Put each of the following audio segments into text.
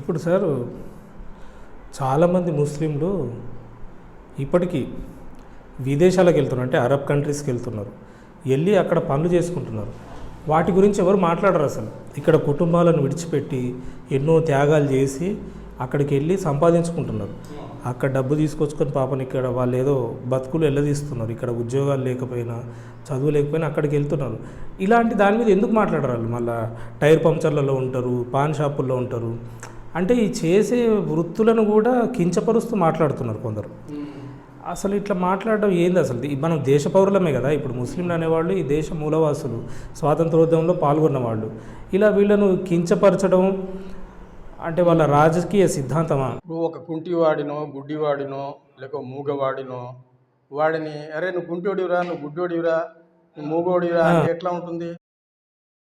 ఇప్పుడు సార్ చాలామంది ముస్లింలు ఇప్పటికీ విదేశాలకు వెళ్తున్నారు, అంటే అరబ్ కంట్రీస్కి వెళ్తున్నారు, వెళ్ళి అక్కడ పనులు చేసుకుంటున్నారు. వాటి గురించి ఎవరు మాట్లాడరు. అసలు ఇక్కడ కుటుంబాలను విడిచిపెట్టి ఎన్నో త్యాగాలు చేసి అక్కడికి వెళ్ళి సంపాదించుకుంటున్నారు. అక్కడ డబ్బు తీసుకొచ్చుకొని పాపని ఇక్కడ వాళ్ళు ఏదో బతుకులు వెళ్ళదీస్తున్నారు. ఇక్కడ ఉద్యోగాలు లేకపోయినా చదువు లేకపోయినా అక్కడికి వెళ్తున్నారు. ఇలాంటి దాని మీద ఎందుకు మాట్లాడరు వాళ్ళు? మళ్ళీ టైర్ పంక్చర్లలో ఉంటారు, పాన్ షాపుల్లో ఉంటారు. అంటే ఈ చేసే వృత్తులను కూడా కించపరుస్తూ మాట్లాడుతున్నారు కొందరు. అసలు ఇట్లా మాట్లాడడం ఏంది? అసలు మనం దేశ పౌరులమే కదా. ఇప్పుడు ముస్లింలు అనేవాళ్ళు ఈ దేశ మూలవాసులు, స్వాతంత్రోద్యమంలో పాల్గొన్న వాళ్ళు. ఇలా వీళ్ళను కించపరచడం అంటే వాళ్ళ రాజకీయ సిద్ధాంతమా? ఒక కుంటివాడినో గుడ్డివాడినో లేక మూగవాడినో వాడిని అరే నువ్వు కుంటోడివిరా, నువ్వు గుడ్డోడివిరా, నువ్వు మూగోడివిరా అంటే ఎట్లా ఉంటుంది?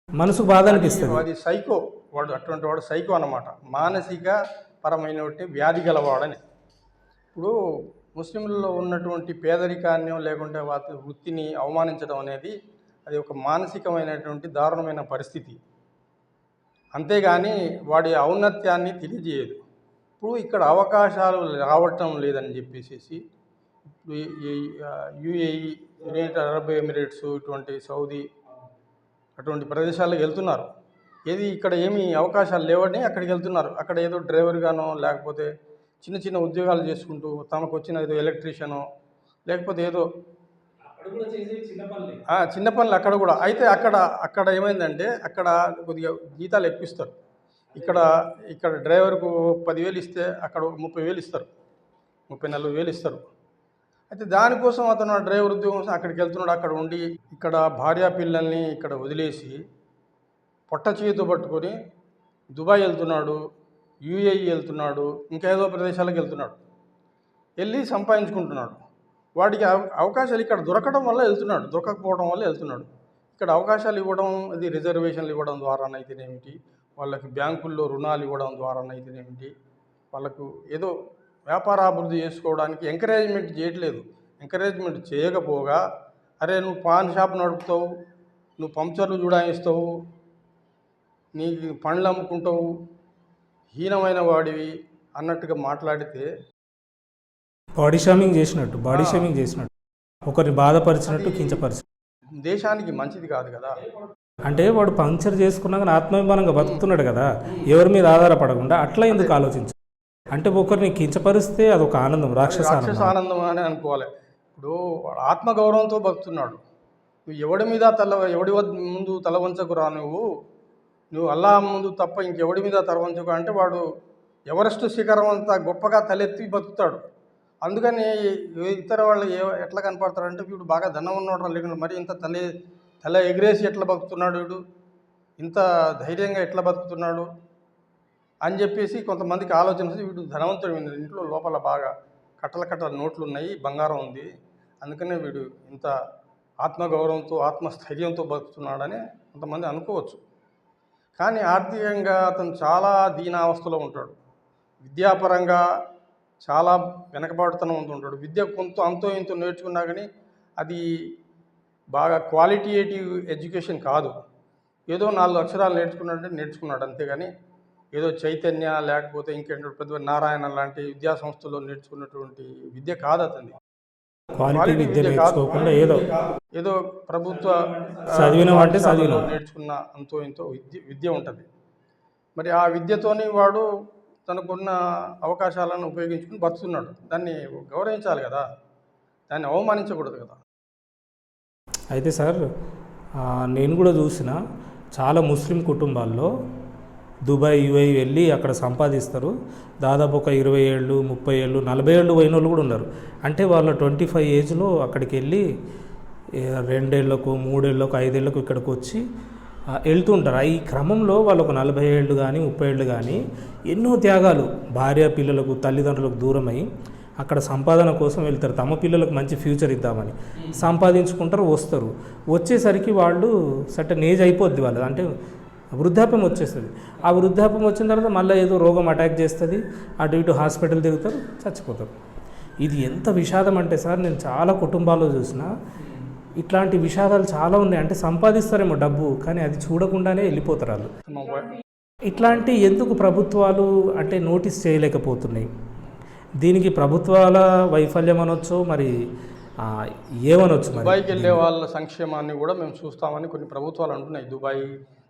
మనసుకు బాధ అనిపిస్తుంది. అది సైకో, వాడు అటువంటి వాడు సైకో అన్నమాట. మానసిక పరమైన వ్యాధి గలవాడని. ఇప్పుడు ముస్లింలలో ఉన్నటువంటి పేదరికాన్ని లేకుంటే వాటి వృత్తిని అవమానించడం అనేది అది ఒక మానసికమైనటువంటి దారుణమైన పరిస్థితి. అంతేగాని వాడి ఔన్నత్యాన్ని తెలియజేయదు. ఇప్పుడు ఇక్కడ అవకాశాలు రావటం లేదని చెప్పేసి ఇప్పుడు ఈ యుఏఈ, యునైటెడ్ అరబ్ ఎమిరేట్స్, ఇటువంటి సౌదీ అటువంటి ప్రదేశాలకు వెళ్తున్నారు. ఏది ఇక్కడ ఏమీ అవకాశాలు లేవని అక్కడికి వెళ్తున్నారు. అక్కడ ఏదో డ్రైవర్గానో లేకపోతే చిన్న చిన్న ఉద్యోగాలు చేసుకుంటూ తమకు వచ్చిన ఏదో ఎలక్ట్రీషియనో లేకపోతే ఏదో చిన్న పనులు అక్కడ కూడా. అయితే అక్కడ ఏమైందంటే అక్కడ కొద్దిగా జీతాలు ఎక్కువిస్తారు. ఇక్కడ డ్రైవర్కు 10,000 ఇస్తే అక్కడ 30,000 ఇస్తారు, 30,000-40,000 ఇస్తారు. అయితే దానికోసం అతను ఆ డ్రైవర్ ఉద్యోగం కోసం అక్కడికి వెళ్తున్నాడు. అక్కడ ఉండి ఇక్కడ భార్యా పిల్లల్ని ఇక్కడ వదిలేసి పొట్ట చేతితో పట్టుకొని దుబాయ్ వెళ్తున్నాడు, యుఏఈ వెళ్తున్నాడు, ఇంకా ఏదో ప్రదేశాలకు వెళ్తున్నాడు. వెళ్ళి సంపాదించుకుంటున్నాడు. వాడికి అవకాశాలు ఇక్కడ దొరకడం వల్ల వెళ్తున్నాడు, దొరకకపోవడం వల్ల వెళ్తున్నాడు. ఇక్కడ అవకాశాలు ఇవ్వడం, అది రిజర్వేషన్లు ఇవ్వడం ద్వారానైతేనేమిటి, వాళ్ళకి బ్యాంకుల్లో రుణాలు ఇవ్వడం ద్వారానైతేనేమిటి, వాళ్ళకు ఏదో వ్యాపారాభివృద్ధి చేసుకోవడానికి ఎంకరేజ్మెంట్ చేయట్లేదు. ఎంకరేజ్మెంట్ చేయకపోగా అరే నువ్వు పాన్ షాప్ నడుపుతావు, నువ్వు పంక్చర్లు జుడాయిస్తావు, నీ పండ్లు అమ్ముకుంటావు, హీనమైన వాడివి అన్నట్టుగా మాట్లాడితే బాడీ షేమింగ్ చేసినట్టు ఒకరిని బాధపరిచినట్టు, కించపరిచినట్టు దేశానికి మంచిది కాదు కదా. అంటే వాడు పంక్చర్ చేసుకున్నాక ఆత్మాభిమానంగా బతుకుతున్నాడు కదా, ఎవరి మీద ఆధారపడకుండా. అట్లా ఎందుకు ఆలోచించు? అంటే ఒకరిని కించపరిస్తే అదొక ఆనందం, రాక్షస ఆనందం అని అనుకోవాలి. ఇప్పుడు వాడు ఆత్మగౌరవంతో బతుకుతున్నాడు. నువ్వు ఎవడి ముందు తల వంచకురా, నువ్వు అల్లా ముందు తప్ప ఇంకెవడి మీద తల వంచకు అంటే వాడు ఎవరెస్ట్ శిఖరం అంతా గొప్పగా తలెత్తి బతుకుతాడు. అందుకని ఇతర వాళ్ళు ఎట్లా కనపడతారంటే వీడు బాగా ధనం ఉన్నాడు, లేకుండా మరి ఇంత తల ఎగిరేసి ఎట్లా బతుకుతున్నాడు, వీడు ఇంత ధైర్యంగా ఎట్లా బతుకుతున్నాడు అని చెప్పేసి కొంతమందికి ఆలోచన. వీడు ధనవంతుడు, ఇంట్లో లోపల బాగా కట్టల నోట్లు ఉన్నాయి, బంగారం ఉంది, అందుకనే వీడు ఇంత ఆత్మగౌరవంతో ఆత్మస్థైర్యంతో బతుకుతున్నాడని కొంతమంది అనుకోవచ్చు. కానీ ఆర్థికంగా అతను చాలా దీనావస్థలో ఉంటాడు. విద్యాపరంగా చాలా వెనకబాటుతనం ఉంటాడు. విద్య కొంత అంతో ఇంతో నేర్చుకున్నా కానీ అది బాగా క్వాలిటేటివ్ ఎడ్యుకేషన్ కాదు. ఏదో 4 అక్షరాలు నేర్చుకున్నాడు అంతేగాని ఏదో చైతన్య లేకపోతే ఇంకేంటో పెద్ద నారాయణ లాంటి విద్యా సంస్థల్లో నేర్చుకున్నటువంటి విద్య కాదు అతనిది. క్వాలిటీ విద్య నేర్చుకోకుండా ఏదో ప్రభుత్వ నేర్చుకున్న అంతో ఇంతో విద్య ఉంటుంది. మరి ఆ విద్యతోని వాడు తనకున్న అవకాశాలను ఉపయోగించుకుని బతుకుతున్నాడు. దాన్ని గౌరవించాలి కదా, దాన్ని అవమానించకూడదు కదా. అయితే సార్ నేను కూడా చూసిన చాలా ముస్లిం కుటుంబాల్లో దుబాయ్, యుఏఈ వెళ్ళి అక్కడ సంపాదిస్తారు. దాదాపు ఒక 20 ఏళ్ళు, 30 ఏళ్ళు, 40 ఏళ్ళు పోయిన వాళ్ళు కూడా ఉన్నారు. అంటే వాళ్ళ 25 ఏజ్లో అక్కడికి వెళ్ళి 2 ఏళ్ళకు, 3 ఏళ్ళకు, 5 ఏళ్ళకు ఇక్కడికి వచ్చి వెళ్తూ ఉంటారు. ఈ క్రమంలో వాళ్ళు ఒక 40 ఏళ్ళు కానీ 30 ఏళ్ళు కానీ ఎన్నో త్యాగాలు, భార్య పిల్లలకు, తల్లిదండ్రులకు దూరమై అక్కడ సంపాదన కోసం వెళ్తారు. తమ పిల్లలకు మంచి ఫ్యూచర్ ఇద్దామని సంపాదించుకుంటారు, వస్తారు. వచ్చేసరికి వాళ్ళు సర్టన్ ఏజ్ అయిపోద్ది వాళ్ళు, అంటే వృద్ధాప్యం వచ్చేస్తుంది. ఆ వృద్ధాప్యం వచ్చిన తర్వాత మళ్ళీ ఏదో రోగం అటాక్ చేస్తుంది, అటు ఇటు హాస్పిటల్ తిరుగుతారు, చచ్చిపోతారు. ఇది ఎంత విషాదం అంటే సార్, నేను చాలా కుటుంబాల్లో చూసిన ఇట్లాంటి విషాదాలు చాలా ఉన్నాయి. అంటే సంపాదిస్తారేమో డబ్బు, కానీ అది చూడకుండానే వెళ్ళిపోతారు వాళ్ళు. ఇట్లాంటి ఎందుకు ప్రభుత్వాలు అంటే నోటీస్ చేయలేకపోతున్నాయి? దీనికి ప్రభుత్వాల వైఫల్యం అనొచ్చు, మరి ఆ, ఏమనొచ్చు మరి? దుబాయ్కి వెళ్ళే వాళ్ళ సంక్షేమాన్ని కూడా మేము చూస్తామని కొన్ని ప్రభుత్వాలు అంటున్నాయి. దుబాయ్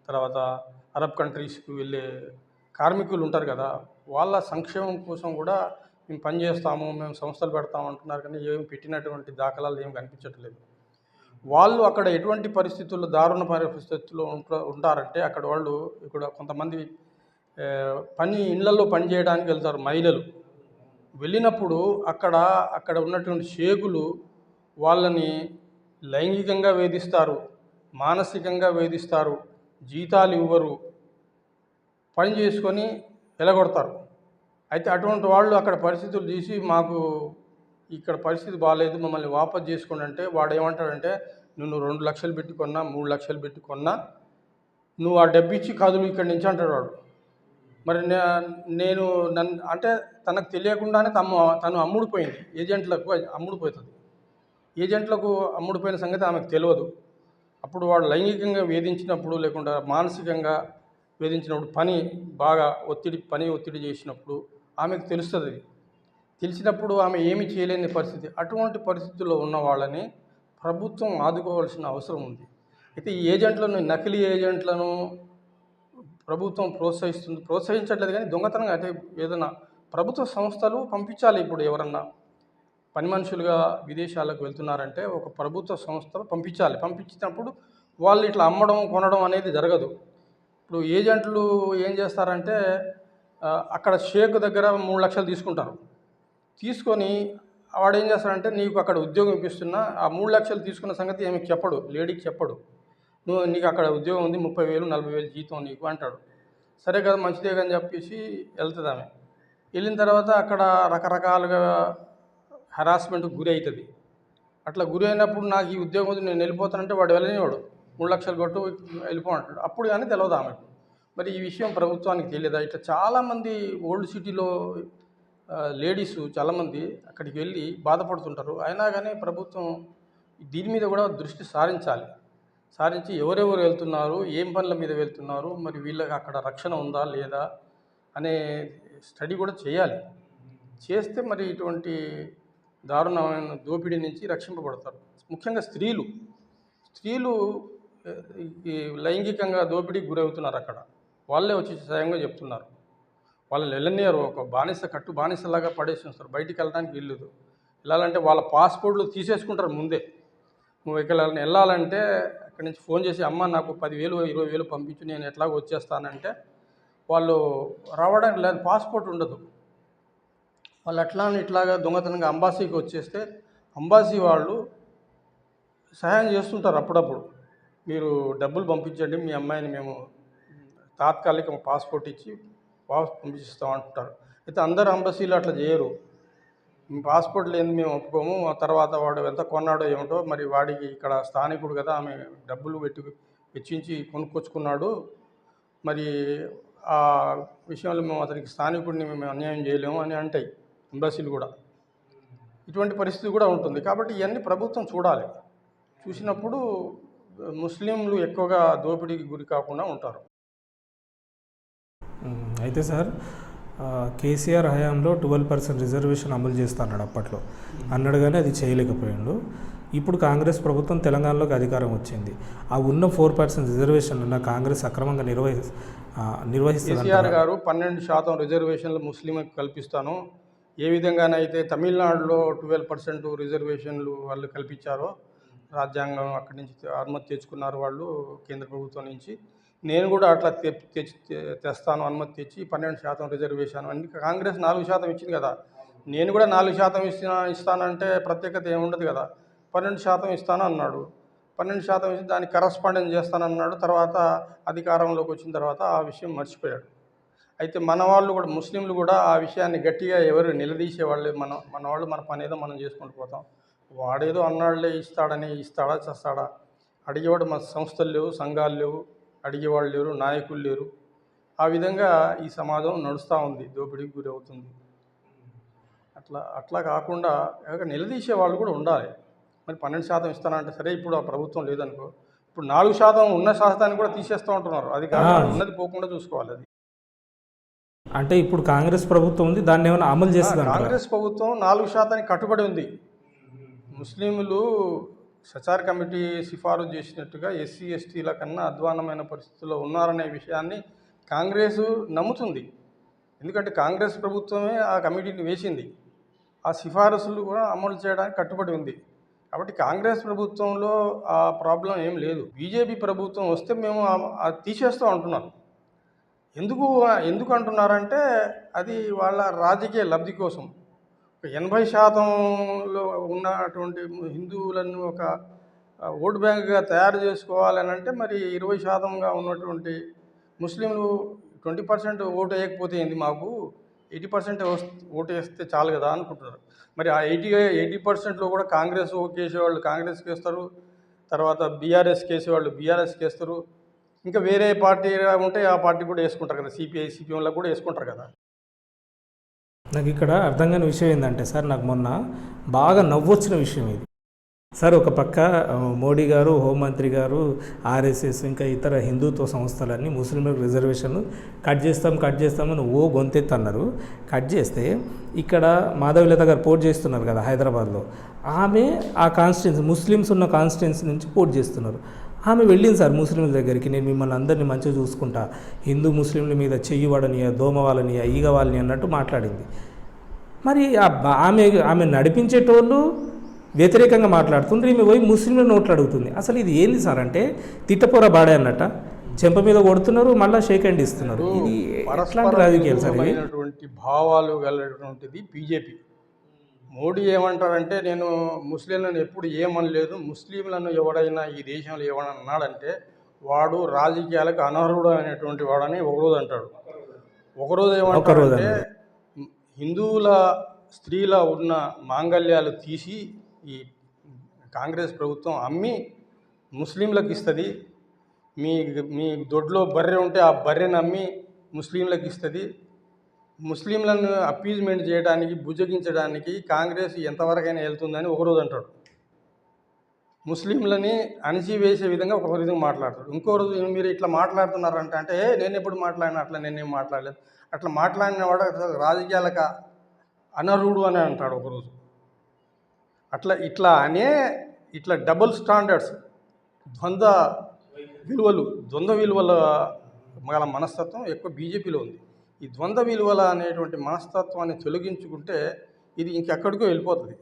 తర్వాత అరబ్ కంట్రీస్కి వెళ్ళే కార్మికులు ఉంటారు కదా, వాళ్ళ సంక్షేమం కోసం కూడా మేము పనిచేస్తాము, మేము సంస్థలు పెడతాము అంటున్నారు, కానీ ఏమి పెట్టినటువంటి దాఖలాలు ఏమి కనిపించట్లేదు. వాళ్ళు అక్కడ ఎటువంటి పరిస్థితుల్లో దారుణ పరిస్థితుల్లో ఉంటారంటే, అక్కడ వాళ్ళు ఇక్కడ కొంతమంది ఇళ్లలో పని చేయడానికి వెళ్తారు మహిళలు. వెళ్ళినప్పుడు అక్కడ ఉన్నటువంటి షేకులు వాళ్ళని లైంగికంగా వేధిస్తారు, మానసికంగా వేధిస్తారు, జీతాలు ఇవ్వరు, పని చేసుకొని ఎలగొడతారు. అయితే అటువంటి వాళ్ళు అక్కడ పరిస్థితులు తీసి మాకు ఇక్కడ పరిస్థితి బాగాలేదు, మమ్మల్ని వాపసు చేసుకోండి అంటే వాడు ఏమంటాడంటే, నువ్వు 2 లక్షలు పెట్టి కొన్నా, 3 లక్షలు పెట్టి కొన్నా, నువ్వు ఆ డబ్బు ఇచ్చి కదులు ఇక్కడి నుంచి అంటాడు వాడు. మరి నేను అంటే తనకు తెలియకుండానే తను అమ్ముడుపోయింది, ఏజెంట్లకు అమ్ముడుపోతుంది. ఏజెంట్లకు అమ్ముడుపోయిన సంగతి ఆమెకు తెలియదు. అప్పుడు వాడు లైంగికంగా వేధించినప్పుడు, లేకుండా మానసికంగా వేధించినప్పుడు, పని ఒత్తిడి చేసినప్పుడు ఆమెకు తెలుస్తుంది. తెలిసినప్పుడు ఆమె ఏమీ చేయలేని పరిస్థితి. అటువంటి పరిస్థితుల్లో ఉన్న వాళ్ళని ప్రభుత్వం ఆదుకోవాల్సిన అవసరం ఉంది. అయితే ఈ నకిలీ ఏజెంట్లను ప్రభుత్వం ప్రోత్సహించట్లేదు, కానీ దొంగతనంగా అంటే ఏదైనా ప్రభుత్వ సంస్థలు పంపించాలి. ఇప్పుడు ఎవరన్నా పని మనుషులుగా విదేశాలకు వెళ్తున్నారంటే ఒక ప్రభుత్వ సంస్థ పంపించాలి. పంపించినప్పుడు వాళ్ళు ఇట్లా అమ్మడం కొనడం అనేది జరగదు. ఇప్పుడు ఏజెంట్లు ఏం చేస్తారంటే, అక్కడ షేక్ దగ్గర 3 లక్షలు తీసుకుంటారు. తీసుకొని వాడు ఏం చేస్తాడంటే, నీకు అక్కడ ఉద్యోగం ఇప్పిస్తున్నా, ఆ 3 లక్షలు తీసుకున్న సంగతి ఏమి చెప్పడు, లేడీకి చెప్పడు. నీకు అక్కడ ఉద్యోగం ఉంది, 30,000 40,000 జీతం నీకు అంటాడు. సరే కదా, మంచిదే అని చెప్పేసి వెళ్తుంది ఆమె. వెళ్ళిన తర్వాత అక్కడ రకరకాలుగా హెరాస్మెంట్కి గురి అవుతుంది. అట్లా గురి అయినప్పుడు నాకు ఈ ఉద్యోగం ఉంది, నేను వెళ్ళిపోతానంటే వాడు వెళ్ళనివాడు. 3 లక్షలు కొట్టు వెళ్ళిపో అంటాడు. అప్పుడు కానీ తెలియదు ఆమెకు. మరి ఈ విషయం ప్రభుత్వానికి తెలియదా? ఇట్లా చాలామంది ఓల్డ్ సిటీలో లేడీస్ చాలామంది అక్కడికి వెళ్ళి బాధపడుతుంటారు. అయినా కానీ ప్రభుత్వం దీని మీద కూడా దృష్టి సారించి ఎవరెవరు వెళ్తున్నారు, ఏం పనుల మీద వెళ్తున్నారు, మరి వీళ్ళకి అక్కడ రక్షణ ఉందా లేదా అనే స్టడీ కూడా చేయాలి. చేస్తే మరి ఇటువంటి దారుణమైన దోపిడీ నుంచి రక్షింపబడతారు. ముఖ్యంగా స్త్రీలు ఈ లైంగికంగా దోపిడీకి గురవుతున్నారు. అక్కడ వాళ్ళే వచ్చి స్వయంగా చెప్తున్నారు. వాళ్ళని వెళ్ళనియరు, ఒక బానిసలాగా పడేసి వస్తారు. బయటికి వెళ్ళడానికి వీల్లేదు. వెళ్ళాలంటే వాళ్ళ పాస్పోర్ట్లు తీసేసుకుంటారు ముందే. నువ్వు ఇక్కడ వెళ్ళాలంటే అక్కడి నుంచి ఫోన్ చేసి, అమ్మ నాకు 10,000 20,000 పంపించు, నేను ఎట్లాగో వచ్చేస్తానంటే వాళ్ళు రావడానికి లేదు, పాస్పోర్ట్ ఉండదు. వాళ్ళు ఇట్లాగా దొంగతనంగా అంబాసీకి వచ్చేస్తే అంబాసీ వాళ్ళు సహాయం చేస్తుంటారు. అప్పుడప్పుడు మీరు డబ్బులు పంపించండి, మీ అమ్మాయిని మేము తాత్కాలిక పాస్పోర్ట్ ఇచ్చి వాపస్ పంపిస్తాం అంటుంటారు. అయితే అందరు అంబాసీలు అట్లా చేయరు. పాస్పోర్ట్ లేని మేము ఒప్పుకోము, ఆ తర్వాత వాడు ఎంత కొన్నాడో ఏమిటో, మరి వాడికి ఇక్కడ స్థానికుడు కదా, ఆమె డబ్బులు వెచ్చించి కొనుక్కొచ్చుకున్నాడు, మరి ఆ విషయంలో మేము అతనికి స్థానికుడిని మేము అన్యాయం చేయలేము అని అంటాయి ఎంబసీలు కూడా. ఇటువంటి పరిస్థితి కూడా ఉంటుంది. కాబట్టి ఇవన్నీ ప్రభుత్వం చూడాలి. చూసినప్పుడు ముస్లింలు ఎక్కువగా దోపిడీకి గురి కాకుండా ఉంటారు. అయితే సార్, కేసీఆర్ హయాంలో 12% రిజర్వేషన్ అమలు చేస్తా అన్నాడు అప్పట్లో. అన్నాడు కానీ అది చేయలేకపోయాడు. ఇప్పుడు కాంగ్రెస్ ప్రభుత్వం తెలంగాణలోకి అధికారం వచ్చింది. ఆ ఉన్న 4% రిజర్వేషన్ ఉన్న కాంగ్రెస్ అక్రమంగా నిర్వహిస్తుంది. కేసీఆర్ గారు 12% రిజర్వేషన్లు ముస్లింలకు కల్పిస్తాను, ఏ విధంగానైతే తమిళనాడులో 12% రిజర్వేషన్లు వాళ్ళు కల్పించారో, రాజ్యాంగం అక్కడి నుంచి అనుమతి తెచ్చుకున్నారు వాళ్ళు కేంద్ర ప్రభుత్వం నుంచి, నేను కూడా అట్లా తెస్తాను, అనుమతి తెచ్చి 12% రిజర్వేషన్ అని. కాంగ్రెస్ 4% ఇచ్చింది కదా, నేను కూడా 4% ఇస్తానంటే ప్రత్యేకత ఏముండదు కదా. 12% ఇస్తాను అన్నాడు. 12% ఇచ్చి దానికి కరస్పాండెన్స్ చేస్తానన్నాడు. తర్వాత అధికారంలోకి వచ్చిన తర్వాత ఆ విషయం మర్చిపోయాడు. అయితే మన వాళ్ళు కూడా, ముస్లింలు కూడా ఆ విషయాన్ని గట్టిగా ఎవరు నిలదీసేవాళ్ళు, మన వాళ్ళు మన పని ఏదో మనం చేసుకుంటూ పోతాం. వాడేదో అన్నాళ్ళే ఇస్తాడా చేస్తాడా, అడిగేవాడు మన సంస్థలు లేవు, సంఘాలు లేవు, అడిగేవాళ్ళు లేరు, నాయకులు లేరు. ఆ విధంగా ఈ సమాజం నడుస్తూ ఉంది, దోపిడీకి గురి అవుతుంది. అట్లా కాకుండా నిలదీసే వాళ్ళు కూడా ఉండాలి. మరి 12% ఇస్తానంటే సరే, ఇప్పుడు ఆ ప్రభుత్వం లేదనుకో, ఇప్పుడు 4% ఉన్న శాతాన్ని కూడా తీసేస్తూ ఉంటున్నారు. అది కాదు, ఉన్నది పోకుండా చూసుకోవాలి. అది అంటే ఇప్పుడు కాంగ్రెస్ ప్రభుత్వం ఉంది, దాన్ని ఏమైనా అమలు చేస్తుంది అంటారా? కాంగ్రెస్ ప్రభుత్వం 4% కట్టుబడి ఉంది. ముస్లింలు సచార్ కమిటీ సిఫారసు చేసినట్టుగా ఎస్సీ ఎస్టీల కన్నా అధ్వాన్నమైన పరిస్థితుల్లో ఉన్నారనే విషయాన్ని కాంగ్రెస్ నమ్ముతుంది. ఎందుకంటే కాంగ్రెస్ ప్రభుత్వమే ఆ కమిటీని వేసింది, ఆ సిఫారసులు కూడా అమలు చేయడానికి కట్టుబడి ఉంది. కాబట్టి కాంగ్రెస్ ప్రభుత్వంలో ఆ ప్రాబ్లం ఏం లేదు. బీజేపీ ప్రభుత్వం వస్తే మేము అది తీసేస్తూ అంటున్నారు. ఎందుకు అంటున్నారంటే అది వాళ్ళ రాజకీయ లబ్ధి కోసం. 80%లో ఉన్నటువంటి హిందువులను ఒక ఓటు బ్యాంకుగా తయారు చేసుకోవాలని అంటే మరి 20%గా ఉన్నటువంటి ముస్లింలు 20% ఓటు వేయకపోతే ఏంది, మాకు 80% ఓటు వేస్తే చాలు కదా అనుకుంటున్నారు. మరి ఆ 80%లో కూడా కాంగ్రెస్ వేసేవాళ్ళు కాంగ్రెస్కి వేస్తారు, తర్వాత బీఆర్ఎస్కి వేసేవాళ్ళు బీఆర్ఎస్కి వేస్తారు, ఇంకా వేరే పార్టీ ఉంటే ఆ పార్టీ కూడా వేసుకుంటారు కదా, సిపిఐ సిపిఎంలకు కూడా వేసుకుంటారు కదా. నాకు ఇక్కడ అర్థం కాని విషయం ఏంటంటే సార్, నాకు మొన్న బాగా నవ్వొచ్చిన విషయం ఇది సార్. ఒక పక్క మోడీ గారు, హోంమంత్రి గారు, ఆర్ఎస్ఎస్ ఇంకా ఇతర హిందుత్వ సంస్థలన్నీ ముస్లింలకు రిజర్వేషన్ కట్ చేస్తామని గొంతెత్తి అన్నారు. కట్ చేస్తే ఇక్కడ మాధవీలత గారు పోటీ చేస్తున్నారు కదా హైదరాబాద్లో, ఆమె ఆ కాన్స్టిట్యున్సీ ముస్లిమ్స్ ఉన్న కాన్స్టిట్యున్సీ నుంచి పోటీ చేస్తున్నారు. ఆమె వెళ్ళింది సార్ ముస్లింల దగ్గరికి, నేను మిమ్మల్ని అందరినీ మంచిగా చూసుకుంటా, హిందూ ముస్లింల మీద చెయ్యి వాడనియ, దోమ వాళ్ళనియ, ఈగ వాళ్ళని అన్నట్టు మాట్లాడింది. మరి ఆమె నడిపించేటోళ్ళు వ్యతిరేకంగా మాట్లాడుతుండ్రు, ఈమె పోయి ముస్లింల నోట్లు అడుగుతుంది. అసలు ఇది ఏంది సార్ అంటే తిట్టపోర బాడే అన్నట్ట, చెంప మీద కొడుతున్నారు, మళ్ళీ షేక్ హ్యాండ్ ఇస్తున్నారు. ఇది ఎట్లాంటి రాజకీయాలు సార్? భావాలు కలిగినటువంటిది బీజేపీ. మోడీ ఏమంటారంటే, నేను ముస్లింలను ఎప్పుడు ఏమనలేదు, ముస్లింలను ఎవడైనా ఈ దేశంలో ఎవడైనా అన్నాడంటే వాడు రాజకీయాలకు అనర్హుడు అనేటువంటి వాడని ఒకరోజు అంటాడు. ఒకరోజు ఏమంటారంటే హిందువుల స్త్రీల ఉన్న మాంగళ్యాలు తీసి ఈ కాంగ్రెస్ ప్రభుత్వం అమ్మి ముస్లింలకు ఇస్తుంది, మీ దొడ్లో బర్రె ఉంటే ఆ బర్రెని అమ్మి ముస్లింలకు ఇస్తుంది, ముస్లింలను అప్పీజ్మెంట్ చేయడానికి, బుజ్జగించడానికి కాంగ్రెస్ ఎంతవరకైనా వెళ్తుందని ఒకరోజు అంటాడు. ముస్లింలని అణిచివేసే విధంగా ఒక విధంగా మాట్లాడతాడు. ఇంకో రోజు మీరు ఇట్లా మాట్లాడుతున్నారంటే నేను ఎప్పుడు మాట్లాడినా అట్లా నేనేం మాట్లాడలేదు, అట్లా మాట్లాడిన వాడు రాజకీయాలకు అనర్హుడు అని అంటాడు ఒకరోజు. ఇట్లా డబుల్ స్టాండర్డ్స్, ద్వంద్వ విలువల గల మనస్తత్వం ఎక్కువ బీజేపీలో ఉంది. ఈ ద్వంద్వ విలువల అనేటువంటి మనస్తత్వాన్ని తొలగించుకుంటే ఇది ఇంకెక్కడికో వెళ్ళిపోతుంది.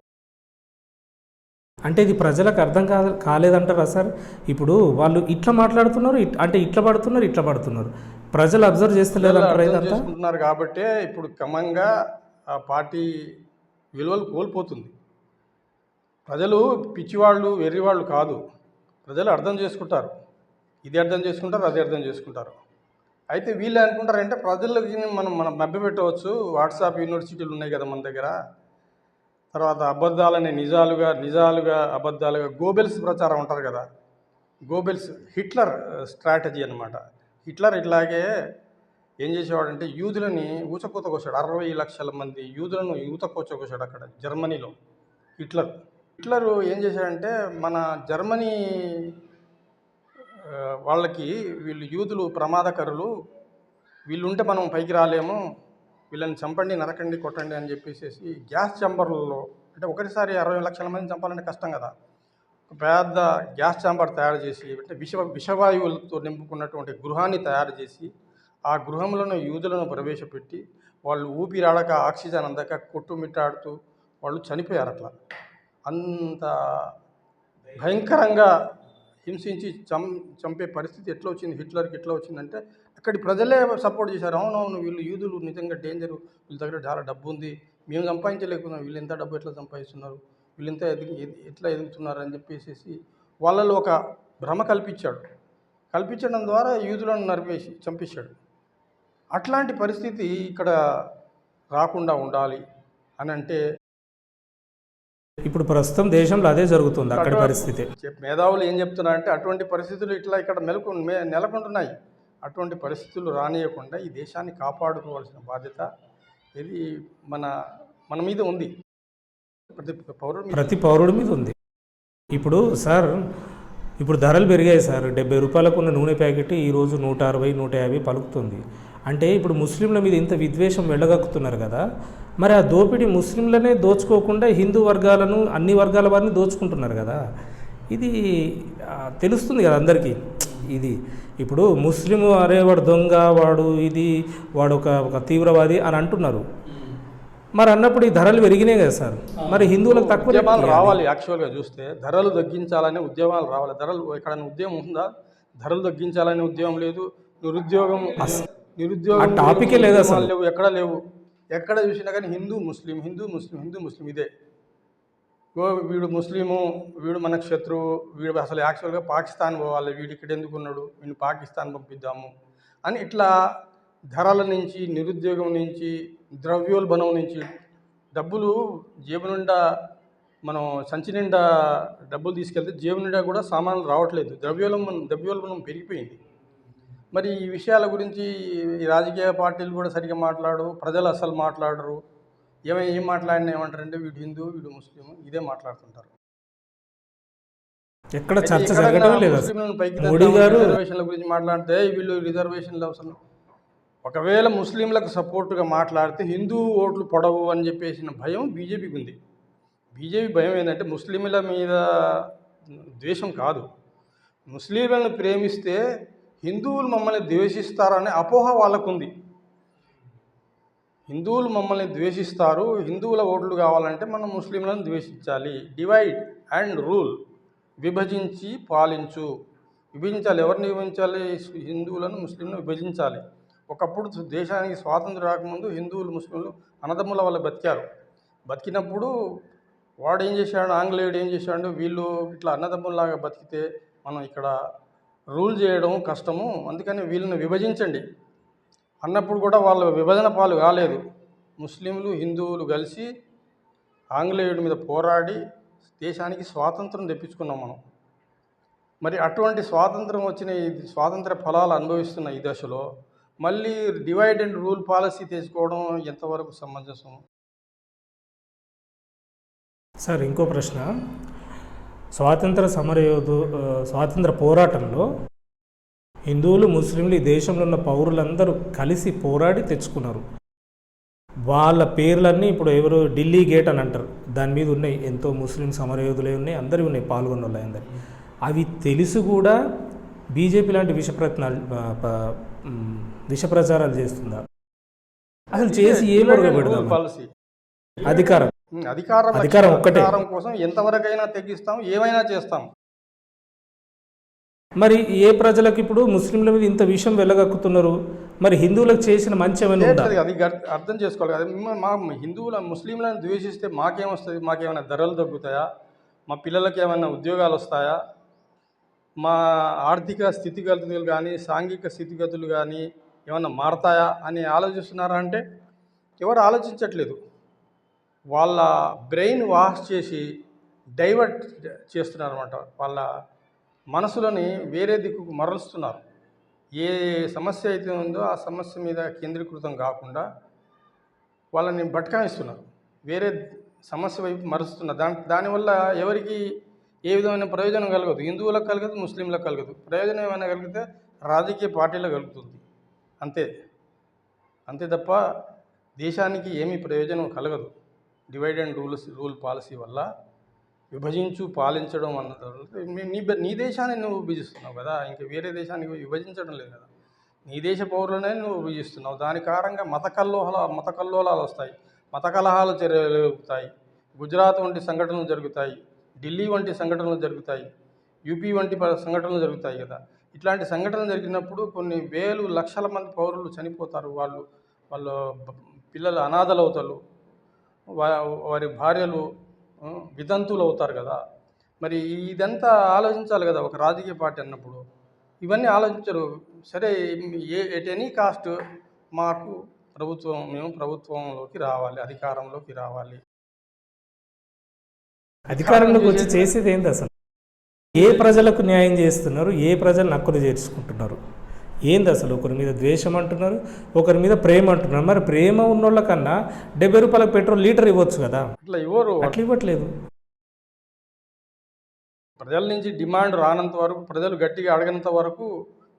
అంటే ఇది ప్రజలకు అర్థం కాలేదంటారా సార్? ఇప్పుడు వాళ్ళు ఇట్లా మాట్లాడుతున్నారు, అంటే ఇట్లా పడుతున్నారు, ప్రజలు అబ్జర్వ్ చేస్తున్నారు కాబట్టే ఇప్పుడు క్రమంగా ఆ పార్టీ విలువలు కోల్పోతుంది. ప్రజలు పిచ్చివాళ్ళు, వెర్రివాళ్ళు కాదు, ప్రజలు అర్థం చేసుకుంటారు, ఇది అర్థం చేసుకుంటారు, అది అర్థం చేసుకుంటారు. అయితే వీళ్ళు అనుకుంటారంటే ప్రజలకి మనం మభ్యపెట్టవచ్చు, వాట్సాప్ యూనివర్సిటీలు ఉన్నాయి కదా మన దగ్గర, తర్వాత అబద్ధాలని నిజాలుగా అబద్ధాలుగా గోబెల్స్ ప్రచారం ఉంటారు కదా, గోబెల్స్ హిట్లర్ స్ట్రాటజీ అనమాట. హిట్లర్ ఇట్లాగే ఏం చేసేవాడంటే యూదులని ఊచకోతకొచ్చాడు, 60 లక్షల మంది యూదులను ఊచకోతకొచ్చాడు అక్కడ జర్మనీలో. హిట్లర్ ఏం చేశాడంటే మన జర్మనీ వాళ్ళకి వీళ్ళు యూదులు ప్రమాదకరులు, వీళ్ళుంటే మనం పైకి రాలేము, వీళ్ళని చంపండి, నరకండి, కొట్టండి అని చెప్పేసి గ్యాస్ ఛాంబర్లలో, అంటే ఒకటిసారి 60 లక్షల మంది చంపాలంటే కష్టం కదా, ఒక పెద్ద గ్యాస్ ఛాంబర్ తయారు చేసి, అంటే విషవాయువులతో నింపుకున్నటువంటి గృహాన్ని తయారు చేసి ఆ గృహంలోనే యూదులను ప్రవేశపెట్టి వాళ్ళు ఊపిరాడక, ఆక్సిజన్ అందక కొట్టుమిట్టాడుతూ వాళ్ళు చనిపోయారు. అట్లా అంత భయంకరంగా హింసించి చంపే పరిస్థితి ఎట్లా వచ్చింది హిట్లర్కి, ఎట్లా వచ్చిందంటే అక్కడి ప్రజలే సపోర్ట్ చేశారు. అవునవును వీళ్ళు యూదులు నిజంగా డేంజరు, వీళ్ళ దగ్గర చాలా డబ్బు ఉంది, మేము సంపాదించలేకున్నాం, వీళ్ళు ఎంత డబ్బు ఎట్లా సంపాదిస్తున్నారు, వీళ్ళు ఎంత ఎట్లా ఎదుగుతున్నారు అని చెప్పేసి వాళ్ళలో ఒక భ్రమ కల్పించడం ద్వారా యూదులను చంపేశాడు. అట్లాంటి పరిస్థితి ఇక్కడ రాకుండా ఉండాలి అని అంటే ఇప్పుడు ప్రస్తుతం దేశంలో అదే జరుగుతుంది. అక్కడ పరిస్థితి మేధావులు ఏం చెప్తున్నారంటే అటువంటి పరిస్థితులు ఇక్కడ నెలకొంటున్నాయి. అటువంటి పరిస్థితులు రానియకుండా ఈ దేశాన్ని కాపాడుకోవాల్సిన బాధ్యత ఇది మన మీద ఉంది, ప్రతి పౌరుడి మీద ఉంది. ఇప్పుడు సార్, ఇప్పుడు ధరలు పెరిగాయి సార్. 70 రూపాయలకు ఉన్న నూనె ప్యాకెట్ ఈరోజు 160, 150 పలుకుతుంది. అంటే ఇప్పుడు ముస్లింల మీద ఇంత విద్వేషం వెళ్ళగక్కుతున్నారు కదా, మరి ఆ దోపిడీ ముస్లింలనే దోచుకోకుండా హిందూ వర్గాలను అన్ని వర్గాల వారిని దోచుకుంటున్నారు కదా. ఇది తెలుస్తుంది కదా అందరికీ. ఇది ఇప్పుడు ముస్లిం అరే వాడు దొంగ, వాడు ఒక తీవ్రవాది అని అంటున్నారు. మరి అన్నప్పుడు ఈ ధరలు పెరిగినాయి కదా సార్, మరి హిందువులకు తక్కువ ఉద్యమాలు రావాలి. యాక్చువల్గా చూస్తే ధరలు తగ్గించాలనే ఉద్యమాలు రావాలి. ధరలు ఎక్కడైనా ఉద్యమం ఉందా? ధరలు తగ్గించాలనే ఉద్యమం లేదు. నిరుద్యోగం టాపికే లేదు అసలు. లేవు, ఎక్కడ లేవు. ఎక్కడ చూసినా కానీ హిందూ ముస్లిం హిందూ ముస్లిం హిందూ ముస్లిం ఇదే. వీడు ముస్లిము, వీడు మనకు శత్రువు, వీడు అసలు యాక్చువల్గా పాకిస్తాన్ పోవాలి, వీడు ఇక్కడ ఎందుకు ఉన్నాడు, వీడిని పాకిస్తాన్ పంపిద్దాము అని ఇట్లా ధరల నుంచి, నిరుద్యోగం నుంచి, ద్రవ్యోల్బణం నుంచి, డబ్బులు జేబు నిండా మనం సంచి నిండా డబ్బులు తీసుకెళ్తే జేబు నిండా కూడా సామాన్లు రావట్లేదు. ద్రవ్యోల్బణం పెరిగిపోయింది. మరి ఈ విషయాల గురించి ఈ రాజకీయ పార్టీలు కూడా సరిగ్గా మాట్లాడరు, ప్రజలు అసలు మాట్లాడరు. ఏం మాట్లాడినా ఏమంటారంటే వీడు హిందూ, వీడు ముస్లిం, ఇదే మాట్లాడుతుంటారు. ఎక్కడ చర్చ జరగడం లేదు. మోడీ గారు రిజర్వేషన్ల గురించి మాట్లాడితే వీళ్ళు రిజర్వేషన్లు అవసరం. ఒకవేళ ముస్లింలకు సపోర్టుగా మాట్లాడితే హిందూ ఓట్లు పొడవు అని చెప్పేసిన భయం బీజేపీకి ఉంది. బీజేపీ భయం ఏంటంటే ముస్లింల మీద ద్వేషం కాదు, ముస్లింలను ప్రేమిస్తే హిందువులు మమ్మల్ని ద్వేషిస్తారనే అపోహ వాళ్ళకుంది. హిందువులు మమ్మల్ని ద్వేషిస్తారు, హిందువుల ఓట్లు కావాలంటే మనం ముస్లింలను ద్వేషించాలి. డివైడ్ అండ్ రూల్, విభజించి పాలించు. విభజించాలి. ఎవరిని విభజించాలి? హిందువులను ముస్లింలను విభజించాలి. ఒకప్పుడు దేశానికి స్వాతంత్రం రాకముందు హిందువులు ముస్లింలు అన్నదమ్ముల వల్ల బతికినప్పుడు వాడు ఏం చేశాడు, ఆంగ్లేయుడు ఏం చేశాడు, వీళ్ళు ఇట్లా అన్నదమ్ముల్లాగా బతికితే మనం ఇక్కడ రూల్ చేయడం కష్టము, అందుకని వీళ్ళని విభజించండి అన్నప్పుడు కూడా వాళ్ళు విభజన పాలు కాలేదు. ముస్లింలు హిందువులు కలిసి ఆంగ్లేయుడి మీద పోరాడి దేశానికి స్వాతంత్రం తెప్పించుకున్నాం మనం. మరి అటువంటి స్వాతంత్రం వచ్చిన ఈ స్వాతంత్ర ఫలాలు అనుభవిస్తున్న ఈ దశలో మళ్ళీ డివైడ్ అండ్ రూల్ పాలసీ తెచ్చుకోవడం ఎంతవరకు సమంజసం? సార్ ఇంకో ప్రశ్న, స్వాతంత్ర పోరాటంలో హిందువులు ముస్లింలు ఈ దేశంలో ఉన్న పౌరులందరూ కలిసి పోరాడి తెచ్చుకున్నారు. వాళ్ళ పేర్లన్నీ ఇప్పుడు ఎవరు ఢిల్లీ గేట్ అని అంటారు, దాని మీద ఉన్నాయి, ఎంతో ముస్లిం సమరయోధులే ఉన్నాయి, అందరి ఉన్నాయి, పాల్గొన్న వాళ్ళు అందరి. అవి తెలుసు కూడా బీజేపీ లాంటి విష ప్రచారాలు చేస్తుందా? అసలు చేసి ఏం పెడదాం? పాలసీ అధికారం ఒక్కటే కోసం ఎంతవరకైనా తెగిస్తాం, ఏమైనా చేస్తాం. మరి ఏ ప్రజలకు ఇప్పుడు ముస్లింల మీద ఇంత విషయం వెళ్ళగక్కుతున్నారు, మరి హిందువులకు చేసిన మంచి ఏమైనా ఉందా? అది అర్థం చేసుకోవాలి కదా. మా ముస్లింలను ద్వేషిస్తే మాకేమొస్తుంది? మాకేమైనా ధరలు తగ్గుతాయా? మా పిల్లలకి ఏమైనా ఉద్యోగాలు వస్తాయా? మా ఆర్థిక స్థితిగతులు కానీ సాంఘిక స్థితిగతులు కానీ ఏమైనా మారతాయా అని ఆలోచిస్తున్నారా అంటే ఎవరు ఆలోచించట్లేదు. వాళ్ళ బ్రెయిన్ వాష్ చేసి డైవర్ట్ చేస్తున్నారు అన్నమాట. వాళ్ళ మనసులని వేరే దిక్కుకు మరలుస్తున్నారు. ఏ సమస్య అయితే ఉందో ఆ సమస్య మీద కేంద్రీకృతం కాకుండా వాళ్ళని భట్కాయిస్తున్నారు, వేరే సమస్య వైపు మరుస్తున్నారు. దానివల్ల ఎవరికి ఏ విధమైన ప్రయోజనం కలగదు. హిందువులకు కలగదు, ముస్లింలకు కలగదు. ప్రయోజనం ఏమైనా కలిగితే రాజకీయ పార్టీలకు కలుగుతుంది, అంతే తప్ప దేశానికి ఏమీ ప్రయోజనం కలగదు. డివైడ్ అండ్ రూల్ పాలసీ వల్ల విభజించు పాలించడం అన్నది నీ దేశాన్ని నువ్వు విభజిస్తున్నావు కదా, ఇంకా వేరే దేశానికి విభజించడం లేదు కదా. నీ దేశ పౌరులనే నువ్వు విభజిస్తున్నావు. దాని కారణంగా మత కల్లోలాలు వస్తాయి, మత కలహాలు జరుగుతాయి. గుజరాత్ వంటి సంఘటనలు జరుగుతాయి, ఢిల్లీ వంటి సంఘటనలు జరుగుతాయి, యూపీ వంటి సంఘటనలు జరుగుతాయి కదా. ఇట్లాంటి సంఘటనలు జరిగినప్పుడు కొన్ని వేలు లక్షల మంది పౌరులు చనిపోతారు. వాళ్ళ పిల్లలు అనాథలు అవుతారు, వారి భార్యలు వితంతువులు అవుతారు కదా. మరి ఇదంతా ఆలోచించాలి కదా ఒక రాజకీయ పార్టీ అన్నప్పుడు. ఇవన్నీ ఆలోచించరు. సరే, ఎట్ ఎనీ కాస్ట్ మేము ప్రభుత్వంలోకి రావాలి, అధికారంలోకి రావాలి. అధికారంలోకి వచ్చి చేసేది ఏంటి అసలు? ఏ ప్రజలకు న్యాయం చేస్తున్నారు, ఏ ప్రజలను హక్కులు చేర్చుకుంటున్నారు, ఏంది అసలు? ఒకరి మీద ద్వేషం అంటున్నారు, ఒకరి మీద ప్రేమ అంటున్నారు. మరి ప్రేమ ఉన్నోళ్ళ కన్నా 70 రూపాయలకు పెట్రోల్ లీటర్ ఇవ్వచ్చు కదా, అట్లా ఇవ్వట్లేదు. ప్రజల నుంచి డిమాండ్ రానంత వరకు, ప్రజలు గట్టిగా అడగనంత వరకు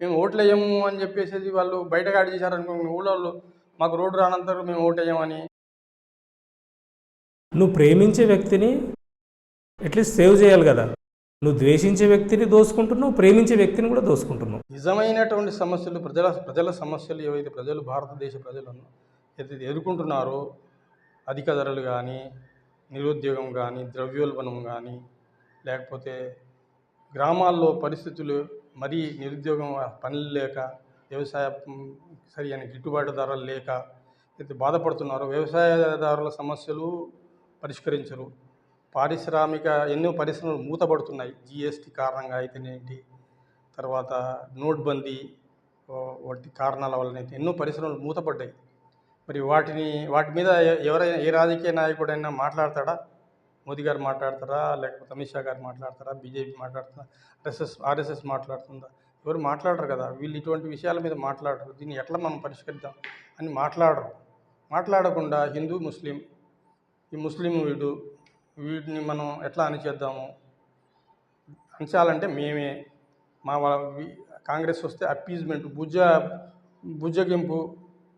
మేము ఓట్లేయము అని చెప్పేసి వాళ్ళు బయటగాడి చేశారనుకో, ఊళ్ళో మాకు రోడ్డు రానంతరు మేము ఓటేయమని. నువ్వు ప్రేమించే వ్యక్తిని అట్లీస్ట్ సేవ్ చేయాలి కదా. నువ్వు ద్వేషించే వ్యక్తిని దోసుకుంటున్నావు, ప్రేమించే వ్యక్తిని కూడా దోసుకుంటున్నావు. నిజమైనటువంటి సమస్యలు, ప్రజల సమస్యలు ఏవైతే భారతదేశ ప్రజలు ఏదైతే ఎదుర్కొంటున్నారో, అధిక ధరలు కానీ, నిరుద్యోగం కానీ, ద్రవ్యోల్బణం కానీ, లేకపోతే గ్రామాల్లో పరిస్థితులు మరీ నిరుద్యోగం, పనులు లేక, వ్యవసాయ సరి అయిన గిట్టుబాటు ధరలు లేక అయితే బాధపడుతున్నారో, వ్యవసాయదారుల సమస్యలు పరిష్కరించరు. ఎన్నో పరిశ్రమలు మూతపడుతున్నాయి జిఎస్టీ కారణంగా అయితేనేంటి, తర్వాత నోట్బందీ వాటి కారణాల వలనైతే ఎన్నో పరిశ్రమలు మూతపడ్డాయి. మరి వాటి మీద ఎవరైనా, ఏ రాజకీయ నాయకుడైనా మాట్లాడతాడా? మోదీ గారు మాట్లాడతారా? లేకపోతే అమిత్ షా గారు మాట్లాడతారా? బీజేపీ మాట్లాడుతుందా? ఆర్ఎస్ఎస్ మాట్లాడుతుందా? ఎవరు మాట్లాడరు కదా. వీళ్ళు ఇటువంటి విషయాల మీద మాట్లాడరు. దీన్ని ఎట్లా మనం పరిష్కరిద్దాం అని మాట్లాడరు. మాట్లాడకుండా హిందూ ముస్లిం, ఈ ముస్లిం వీటిని మనం ఎట్లా అణిచేద్దాము, అణచాలంటే మేమే కాంగ్రెస్ వస్తే అప్పీజ్మెంట్, బుజ్జగింపు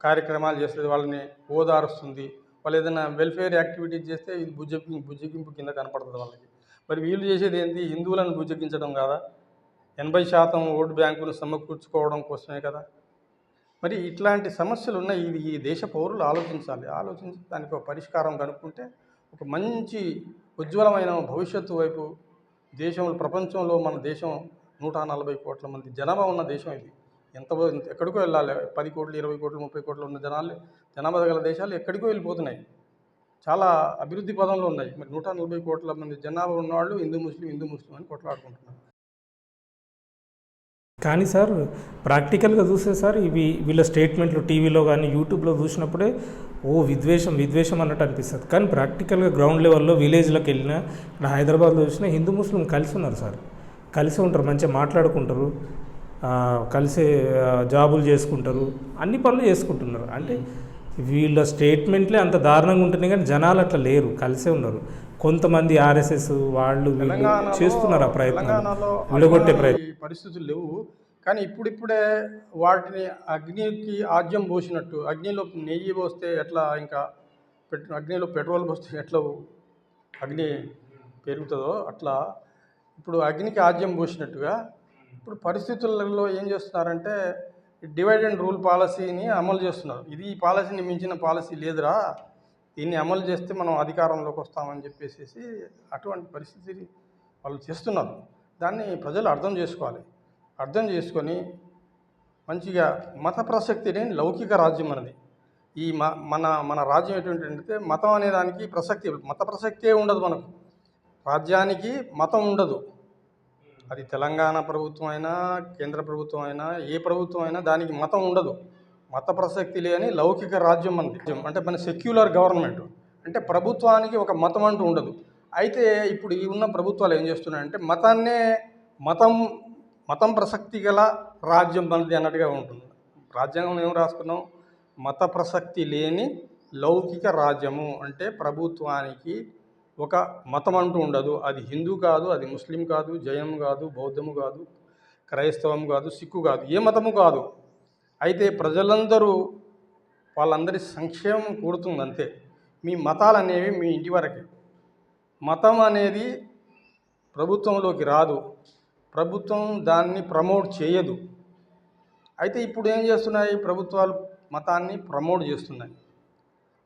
కార్యక్రమాలు చేస్తుంది, వాళ్ళని ఓదారుస్తుంది. వాళ్ళు ఏదైనా వెల్ఫేర్ యాక్టివిటీస్ చేస్తే ఇది బుజ్జగింపు కింద కనపడుతుంది వాళ్ళకి. మరి వీళ్ళు చేసేది ఏంటి? హిందువులను బుజ్జగించడం కాదా? 80% ఓటు బ్యాంకును సమకూర్చుకోవడం కోసమే కదా. మరి ఇట్లాంటి సమస్యలు ఉన్నాయి. ఇది ఈ దేశ పౌరులు ఆలోచించి దానికి ఒక పరిష్కారం కనుక్కుంటే ఒక మంచి ఉజ్వలమైన భవిష్యత్తు వైపు ప్రపంచంలో మన దేశం 140 కోట్ల మంది జనాభా ఉన్న దేశం ఇది. ఎక్కడికో వెళ్ళాలి. 10 కోట్లు, 20 కోట్లు, 30 కోట్లు ఉన్న జనాభా గల దేశాలు ఎక్కడికో వెళ్ళిపోతున్నాయి. చాలా అభివృద్ధి పదంలో ఉన్నాయి. మరి 140 కోట్ల మంది జనాభా ఉన్నవాళ్ళు హిందూ ముస్లిం అని కొట్లాడుకుంటున్నారు. కానీ సార్, ప్రాక్టికల్గా చూస్తే సార్, వీళ్ళ స్టేట్మెంట్లు టీవీలో కానీ యూట్యూబ్లో చూసినప్పుడే విద్వేషం అన్నట్టు అనిపిస్తుంది. కానీ ప్రాక్టికల్గా గ్రౌండ్ లెవెల్లో విలేజ్లోకి వెళ్ళినా, ఇక్కడ హైదరాబాద్లో చూసినా హిందూ ముస్లిం కలిసి ఉన్నారు సార్. కలిసి ఉంటారు, మంచిగా మాట్లాడుకుంటారు, కలిసి జాబులు చేసుకుంటారు, అన్ని పనులు చేసుకుంటున్నారు. అంటే వీళ్ళ స్టేట్మెంట్లే అంత దారుణంగా ఉంటున్నాయి, కానీ జనాలు అట్లా లేరు, కలిసే ఉన్నారు. కొంతమంది ఆర్ఎస్ఎస్ వాళ్ళు చేస్తున్నారు ఆ ప్రయత్నం, విడగొట్టే ప్రయత్నం. పరిస్థితులు లేవు. కానీ ఇప్పుడిప్పుడే వాటిని అగ్నికి ఆజ్యం పోసినట్టు, అగ్నిలో నెయ్యి పోస్తే ఎట్లా, ఇంకా అగ్నిలో పెట్రోల్ పోస్తే ఎట్లా అగ్ని పెరుగుతుందో అట్లా ఇప్పుడు అగ్నికి ఆజ్యం పోసినట్టుగా ఇప్పుడు పరిస్థితులలో ఏం చేస్తున్నారంటే డివైడ్ అండ్ రూల్ పాలసీని అమలు చేస్తున్నారు. ఈ పాలసీని మించిన పాలసీ లేదురా, దీన్ని అమలు చేస్తే మనం అధికారంలోకి వస్తామని చెప్పేసి అటువంటి పరిస్థితి వాళ్ళు చేస్తున్నారు. దాన్ని ప్రజలు అర్థం చేసుకోవాలి. అర్థం చేసుకొని మంచిగా మత ప్రసక్తిని, లౌకిక రాజ్యం అనేది ఈ మన రాజ్యం ఎటువంటిదంటే మతం అనే దానికి మత ప్రసక్తే ఉండదు. మనకు రాజ్యానికి మతం ఉండదు. అది తెలంగాణ ప్రభుత్వం అయినా, కేంద్ర ప్రభుత్వం అయినా, ఏ ప్రభుత్వం అయినా దానికి మతం ఉండదు. మత ప్రసక్తి లేని లౌకిక రాజ్యం మనది. అంటే మన సెక్యులర్ గవర్నమెంట్, అంటే ప్రభుత్వానికి ఒక మతం అంటూ ఉండదు. అయితే ఇప్పుడు ఈ ఉన్న ప్రభుత్వాలు ఏం చేస్తున్నాయంటే మతం ప్రసక్తి గల రాజ్యం మనది అన్నట్టుగా ఉంటుంది. రాజ్యాంగంలో ఏం రాసుకున్నాం? మత ప్రసక్తి లేని లౌకిక రాజ్యము, అంటే ప్రభుత్వానికి ఒక మతం అంటూ ఉండదు. అది హిందూ కాదు, అది ముస్లిం కాదు, జైనం కాదు, బౌద్ధము కాదు, క్రైస్తవం కాదు, సిక్కు కాదు, ఏ మతము కాదు. అయితే ప్రజలందరూ వాళ్ళందరి సంక్షేమం కోరుతుంది అంతే. మీ మతాలు అనేవి మీ ఇంటి వరకే. మతం అనేది ప్రభుత్వంలోకి రాదు, ప్రభుత్వం దాన్ని ప్రమోట్ చేయదు. అయితే ఇప్పుడు ఏం చేస్తున్నాయి ప్రభుత్వాలు? మతాన్ని ప్రమోట్ చేస్తున్నాయి.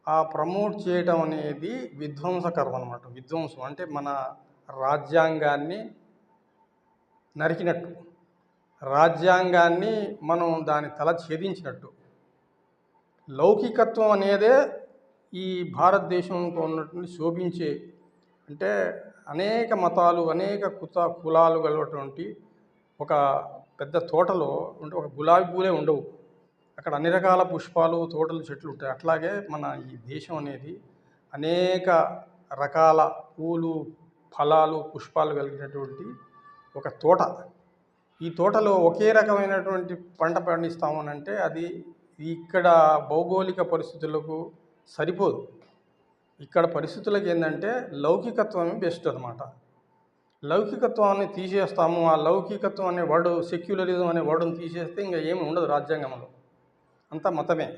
ఆ ప్రమోట్ చేయటం అనేది విధ్వంసకరం అన్నమాట. విధ్వంసం అంటే మన రాజ్యాంగాన్ని నరికినట్టు, రాజ్యాంగాన్ని మనం దాని తల ఛేదించినట్టు. లౌకికత్వం అనేదే ఈ భారతదేశంలో ఉన్నటువంటి శోభించే, అంటే అనేక మతాలు, అనేక కులాలు కలిగినటువంటి ఒక పెద్ద తోటలో ఉంటే ఒక గులాబీ పూలే ఉండవు, అక్కడ అన్ని రకాల పుష్పాలు, తోటలు, చెట్లు ఉంటాయి. అట్లాగే మన ఈ దేశం అనేది అనేక రకాల పూలు, ఫలాలు, పుష్పాలు కలిగినటువంటి ఒక తోట. ఈ తోటలో ఒకే రకమైనటువంటి పంట పండిస్తామనంటే అది ఇక్కడ భౌగోళిక పరిస్థితులకు సరిపోదు. ఇక్కడ పరిస్థితులకు ఏంటంటే లౌకికత్వమే బెస్ట్ అనమాట. లౌకికత్వాన్ని తీసేస్తాము. ఆ లౌకికత్వం అనే వర్డ్, సెక్యులరిజం అనే వర్డ్ని తీసేస్తే ఇంకా ఏమి ఉండదు రాజ్యాంగంలో. అంతా మతమే.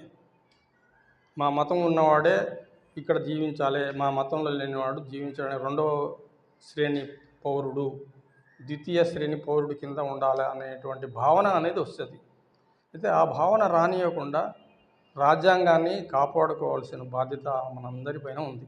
మా మతం ఉన్నవాడే ఇక్కడ జీవించాలి, మా మతంలో లేనివాడు జీవించాలని రెండో శ్రేణి పౌరుడు, ద్వితీయ శ్రేణి పౌరుడు కింద ఉండాలి అనేటువంటి భావన అనేది వస్తుంది. అయితే ఆ భావన రానియకుండా రాజ్యాంగాన్ని కాపాడుకోవాల్సిన బాధ్యత మనందరిపైన ఉంది.